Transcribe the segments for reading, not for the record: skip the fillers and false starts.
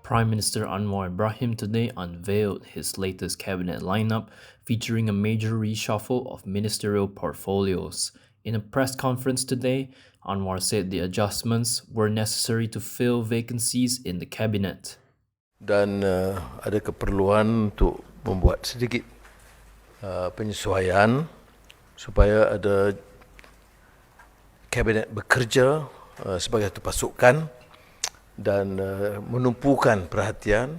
Prime Minister Anwar Ibrahim today unveiled his latest cabinet lineup, featuring a major reshuffle of ministerial portfolios. In a press conference today, Anwar said the adjustments were necessary to fill vacancies in the cabinet. Dan ada keperluan untuk membuat sedikit penyesuaian supaya ada kabinet bekerja sebagai satu pasukan dan menumpukan perhatian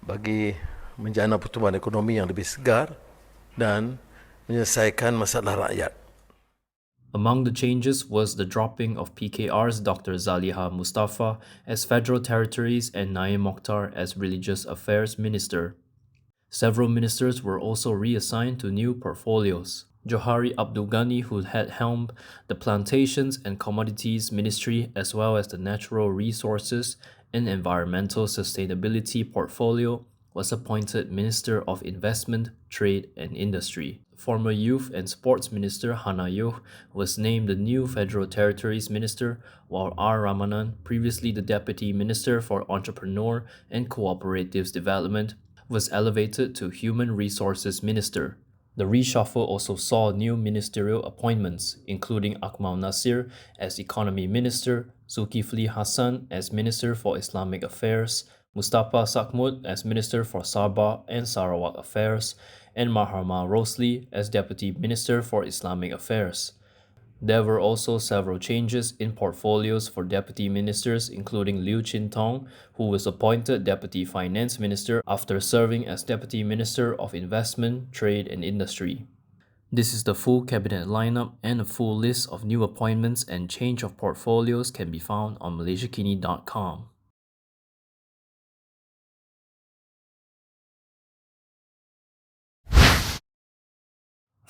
bagi menjana pertumbuhan ekonomi yang lebih segar dan menyelesaikan masalah rakyat. Among the changes was the dropping of PKR's Dr. Zaliha Mustafa as Federal Territories and Naim Mokhtar as Religious Affairs Minister. Several ministers were also reassigned to new portfolios. Johari Abdul Ghani, who had helmed the Plantations and Commodities Ministry as well as the Natural Resources and Environmental Sustainability portfolio, was appointed Minister of Investment, Trade and Industry. Former Youth and Sports Minister Hana Yeoh was named the new Federal Territories Minister, while R. Ramanan, previously the Deputy Minister for Entrepreneur and Cooperatives Development, was elevated to Human Resources Minister. The reshuffle also saw new ministerial appointments, including Akmal Nasir as Economy Minister, Zulkifli Hassan as Minister for Islamic Affairs, Mustafa Sakmud as Minister for Sabah and Sarawak Affairs, and Maharma Rosli as Deputy Minister for Islamic Affairs. There were also several changes in portfolios for deputy ministers, including Liu Chin-tong, who was appointed Deputy Finance Minister after serving as Deputy Minister of Investment, Trade and Industry. This is the full cabinet lineup, and a full list of new appointments and change of portfolios can be found on malaysiakini.com.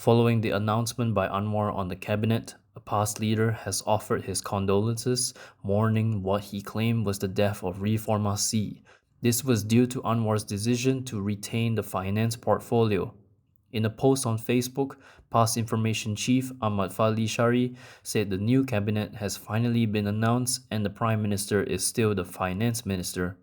Following the announcement by Anwar on the cabinet, a PAS leader has offered his condolences, mourning what he claimed was the death of reformasi. This was due to Anwar's decision to retain the finance portfolio. In a post on Facebook, PAS Information Chief Ahmad Fali Shari said the new cabinet has finally been announced and the Prime Minister is still the Finance Minister.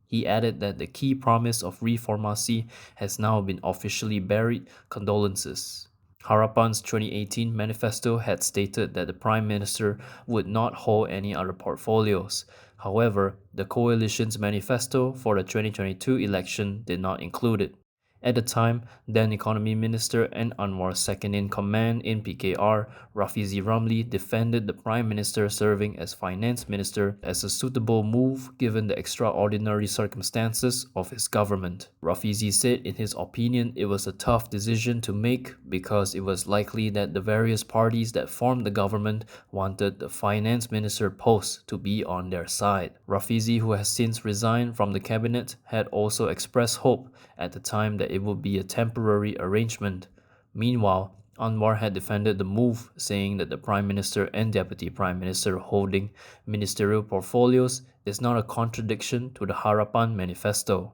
He added that the key promise of reformasi has now been officially buried. Condolences. Harapan's 2018 manifesto had stated that the Prime Minister would not hold any other portfolios. However, the coalition's manifesto for the 2022 election did not include it. At the time, then Economy Minister and Anwar's second-in-command in PKR, Rafizi Ramli, defended the Prime Minister serving as Finance Minister as a suitable move given the extraordinary circumstances of his government. Rafizi said in his opinion it was a tough decision to make because it was likely that the various parties that formed the government wanted the Finance Minister post to be on their side. Rafizi, who has since resigned from the cabinet, had also expressed hope at the time that it would be a temporary arrangement. Meanwhile, Anwar had defended the move, saying that the Prime Minister and Deputy Prime Minister holding ministerial portfolios is not a contradiction to the Harapan manifesto.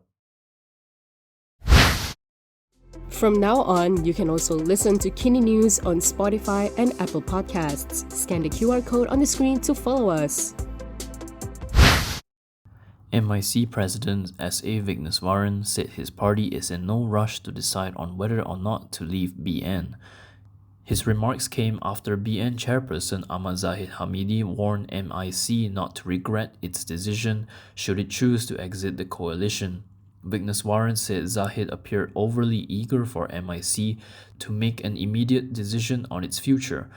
From now on, you can also listen to Kini News on Spotify and Apple Podcasts. Scan the QR code on the screen to follow us. MIC President S.A. Vigneswaran said his party is in no rush to decide on whether or not to leave BN. His remarks came after BN chairperson Ahmad Zahid Hamidi warned MIC not to regret its decision should it choose to exit the coalition. Vigneswaran said Zahid appeared overly eager for MIC to make an immediate decision on its future,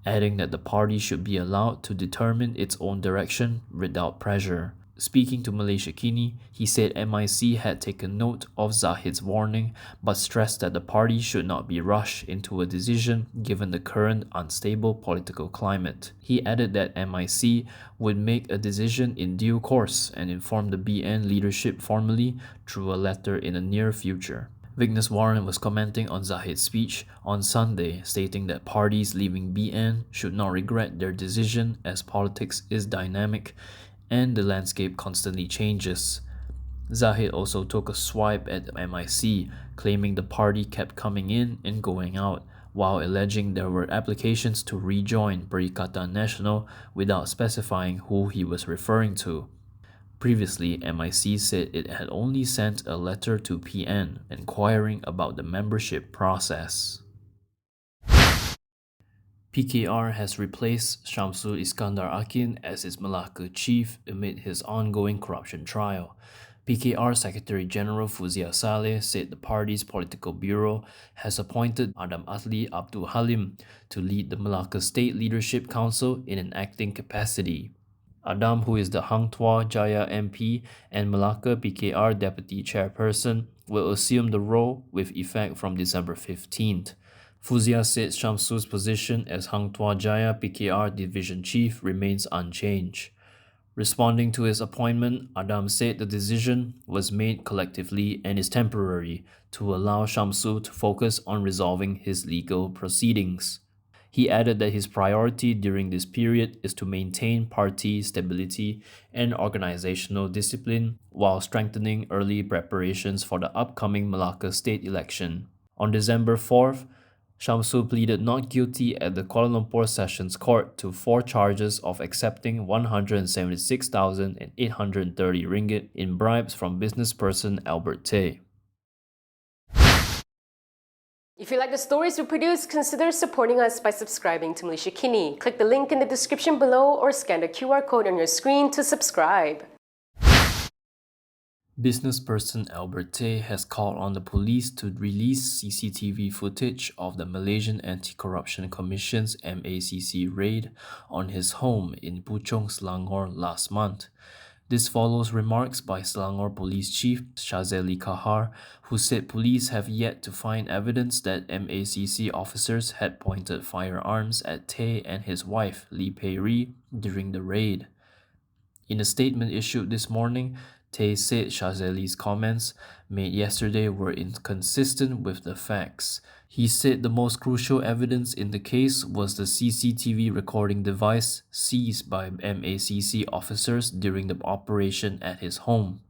adding that the party should be allowed to determine its own direction without pressure. Speaking to Malaysia Kini, he said MIC had taken note of Zahid's warning but stressed that the party should not be rushed into a decision given the current unstable political climate. He added that MIC would make a decision in due course and inform the BN leadership formally through a letter in the near future. Vigneswaran was commenting on Zahid's speech on Sunday, stating that parties leaving BN should not regret their decision as politics is dynamic and the landscape constantly changes. Zahid also took a swipe at MIC, claiming the party kept coming in and going out, while alleging there were applications to rejoin Perikatan Nasional without specifying who he was referring to. Previously, MIC said it had only sent a letter to PN inquiring about the membership process. PKR has replaced Shamsul Iskandar Akin as its Malacca chief amid his ongoing corruption trial. PKR Secretary General Fuzia Saleh said the party's political bureau has appointed Adam Atli Abdul Halim to lead the Malacca State Leadership Council in an acting capacity. Adam, who is the Hang Tuah Jaya MP and Malacca PKR Deputy Chairperson, will assume the role with effect from December 15th. Fuzia said Shamsul's position as Hang Tuah Jaya PKR Division Chief remains unchanged. Responding to his appointment, Adam said the decision was made collectively and is temporary to allow Shamsul to focus on resolving his legal proceedings. He added that his priority during this period is to maintain party stability and organizational discipline while strengthening early preparations for the upcoming Malacca state election. On December 4th, Shamsul pleaded not guilty at the Kuala Lumpur Sessions Court to 4 charges of accepting 176,830 ringgit in bribes from businessperson Albert Tay. If you like the stories we produce, consider supporting us by subscribing to Malaysia Kini. Click the link in the description below or scan the QR code on your screen to subscribe. Businessperson Albert Tay has called on the police to release CCTV footage of the Malaysian Anti-Corruption Commission's MACC raid on his home in Puchong, Selangor last month. This follows remarks by Selangor Police Chief Shazeli Kahar, who said police have yet to find evidence that MACC officers had pointed firearms at Tay and his wife, Lee Pei Ri, during the raid. In a statement issued this morning, Tay said Shazeli's comments made yesterday were inconsistent with the facts. He said the most crucial evidence in the case was the CCTV recording device seized by MACC officers during the operation at his home.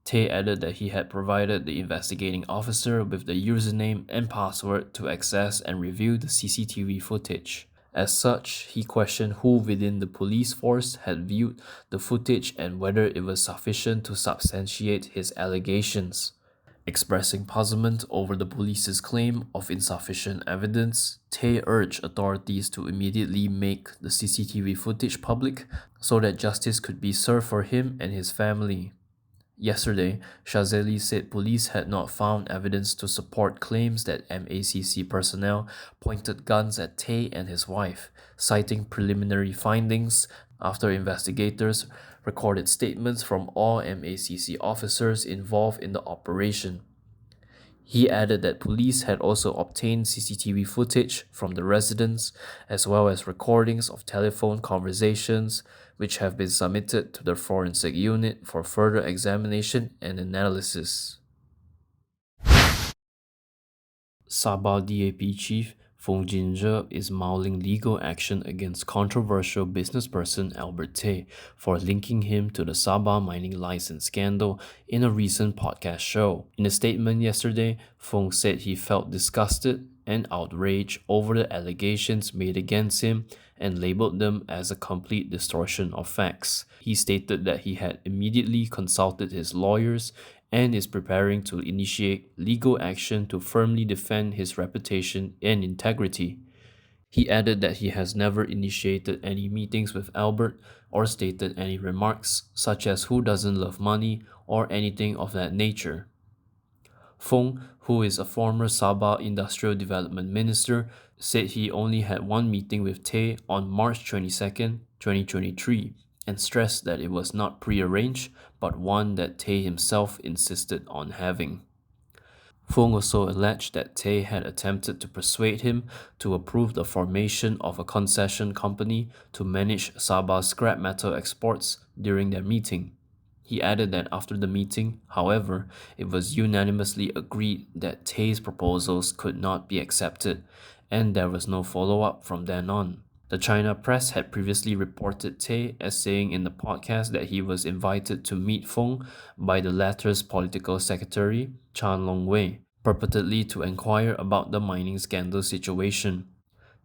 Tay added that he had provided the investigating officer with the username and password to access and review the CCTV footage. As such, he questioned who within the police force had viewed the footage and whether it was sufficient to substantiate his allegations. Expressing puzzlement over the police's claim of insufficient evidence, Tay urged authorities to immediately make the CCTV footage public so that justice could be served for him and his family. Yesterday, Shazeli said police had not found evidence to support claims that MACC personnel pointed guns at Tay and his wife, citing preliminary findings after investigators recorded statements from all MACC officers involved in the operation. He added that police had also obtained CCTV footage from the residence as well as recordings of telephone conversations, which have been submitted to the forensic unit for further examination and analysis. Sabah DAP Chief Fong Jinzhe is mounting legal action against controversial businessperson Albert Tay for linking him to the Sabah mining license scandal in a recent podcast show. In a statement yesterday, Fong said he felt disgusted and outraged over the allegations made against him and labeled them as a complete distortion of facts. He stated that he had immediately consulted his lawyers and is preparing to initiate legal action to firmly defend his reputation and integrity. He added that he has never initiated any meetings with Albert or stated any remarks such as who doesn't love money or anything of that nature. Fong, who is a former Sabah Industrial Development Minister, said he only had one meeting with Tay on March 22, 2023, and stressed that it was not prearranged, but one that Tay himself insisted on having. Fong also alleged that Tay had attempted to persuade him to approve the formation of a concession company to manage Sabah's scrap metal exports during their meeting. He added that after the meeting, however, it was unanimously agreed that Tay's proposals could not be accepted, and there was no follow-up from then on. The China press had previously reported Tay as saying in the podcast that he was invited to meet Fong by the latter's political secretary, Chan Long-wei, purportedly to inquire about the mining scandal situation.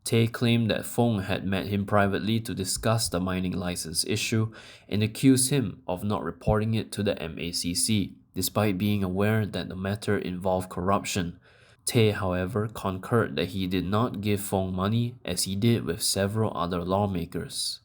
Tay claimed that Fong had met him privately to discuss the mining license issue and accused him of not reporting it to the MACC, despite being aware that the matter involved corruption. Tay, however, concurred that he did not give Fong money as he did with several other lawmakers.